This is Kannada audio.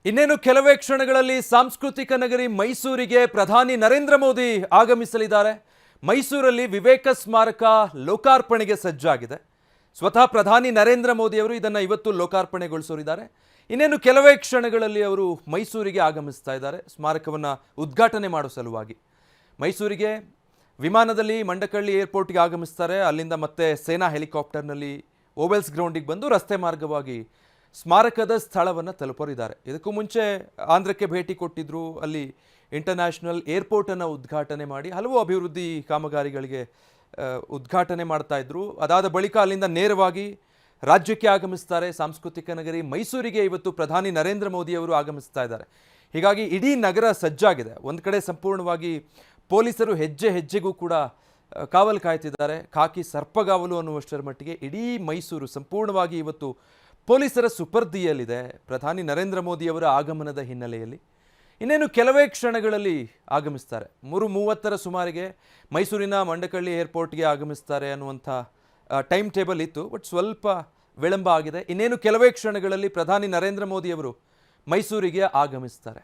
ಇನ್ನೇನು ಕೆಲವೇ ಕ್ಷಣಗಳಲ್ಲಿ ಸಾಂಸ್ಕೃತಿಕ ನಗರಿ ಮೈಸೂರಿಗೆ ಪ್ರಧಾನಿ ನರೇಂದ್ರ ಮೋದಿ ಆಗಮಿಸಲಿದ್ದಾರೆ. ಮೈಸೂರಲ್ಲಿ ವಿವೇಕ ಸ್ಮಾರಕ ಲೋಕಾರ್ಪಣೆಗೆ ಸಜ್ಜಾಗಿದೆ. ಸ್ವತಃ ಪ್ರಧಾನಿ ನರೇಂದ್ರ ಮೋದಿ ಅವರು ಇದನ್ನು ಇವತ್ತು ಲೋಕಾರ್ಪಣೆಗೊಳಿಸೋರಿದ್ದಾರೆ. ಇನ್ನೇನು ಕೆಲವೇ ಕ್ಷಣಗಳಲ್ಲಿ ಅವರು ಮೈಸೂರಿಗೆ ಆಗಮಿಸ್ತಾ ಇದ್ದಾರೆ ಸ್ಮಾರಕವನ್ನು ಉದ್ಘಾಟನೆ ಮಾಡೋ ಸಲುವಾಗಿ. ಮೈಸೂರಿಗೆ ವಿಮಾನದಲ್ಲಿ ಮಂಡಕಳ್ಳಿ ಏರ್ಪೋರ್ಟ್ಗೆ ಆಗಮಿಸ್ತಾರೆ. ಅಲ್ಲಿಂದ ಮತ್ತೆ ಸೇನಾ ಹೆಲಿಕಾಪ್ಟರ್ನಲ್ಲಿ ಓವೆಲ್ಸ್ ಗ್ರೌಂಡಿಗೆ ಬಂದು ರಸ್ತೆ ಮಾರ್ಗವಾಗಿ ಸ್ಮಾರಕದ ಸ್ಥಳವನ್ನು ತಲುಪೋರಿದ್ದಾರೆ. ಇದಕ್ಕೂ ಮುಂಚೆ ಆಂಧ್ರಕ್ಕೆ ಭೇಟಿ ಕೊಟ್ಟಿದ್ದರು. ಅಲ್ಲಿ ಇಂಟರ್ನ್ಯಾಷನಲ್ ಏರ್ಪೋರ್ಟನ್ನು ಉದ್ಘಾಟನೆ ಮಾಡಿ ಹಲವು ಅಭಿವೃದ್ಧಿ ಕಾಮಗಾರಿಗಳಿಗೆ ಉದ್ಘಾಟನೆ ಮಾಡ್ತಾ ಇದ್ರು. ಅದಾದ ಬಳಿಕ ಅಲ್ಲಿಂದ ನೇರವಾಗಿ ರಾಜ್ಯಕ್ಕೆ ಆಗಮಿಸ್ತಾರೆ. ಸಾಂಸ್ಕೃತಿಕ ನಗರಿ ಮೈಸೂರಿಗೆ ಇವತ್ತು ಪ್ರಧಾನಿ ನರೇಂದ್ರ ಮೋದಿ ಅವರು ಆಗಮಿಸ್ತಾ ಇದ್ದಾರೆ. ಹೀಗಾಗಿ ಇಡೀ ನಗರ ಸಜ್ಜಾಗಿದೆ. ಒಂದು ಕಡೆ ಸಂಪೂರ್ಣವಾಗಿ ಪೊಲೀಸರು ಹೆಜ್ಜೆ ಹೆಜ್ಜೆಗೂ ಕೂಡ ಕಾವಲು ಕಾಯ್ತಿದ್ದಾರೆ. ಖಾಕಿ ಸರ್ಪಗಾವಲು ಅನ್ನುವಷ್ಟರ ಮಟ್ಟಿಗೆ ಇಡೀ ಮೈಸೂರು ಸಂಪೂರ್ಣವಾಗಿ ಇವತ್ತು ಪೊಲೀಸರ ಸುಪರ್ದಿಯಲ್ಲಿದೆ ಪ್ರಧಾನಿ ನರೇಂದ್ರ ಮೋದಿ ಅವರ ಆಗಮನದ ಹಿನ್ನೆಲೆಯಲ್ಲಿ. ಇನ್ನೇನು ಕೆಲವೇ ಕ್ಷಣಗಳಲ್ಲಿ ಆಗಮಿಸ್ತಾರೆ. 3:30 ಸುಮಾರಿಗೆ ಮೈಸೂರಿನ ಮಂಡಕಳ್ಳಿ ಏರ್ಪೋರ್ಟ್ಗೆ ಆಗಮಿಸ್ತಾರೆ ಅನ್ನುವಂಥ ಟೈಮ್ ಟೇಬಲ್ ಇತ್ತು. ಬಟ್ ಸ್ವಲ್ಪ ವಿಳಂಬ ಆಗಿದೆ. ಇನ್ನೇನು ಕೆಲವೇ ಕ್ಷಣಗಳಲ್ಲಿ ಪ್ರಧಾನಿ ನರೇಂದ್ರ ಮೋದಿ ಅವರು ಮೈಸೂರಿಗೆ ಆಗಮಿಸ್ತಾರೆ.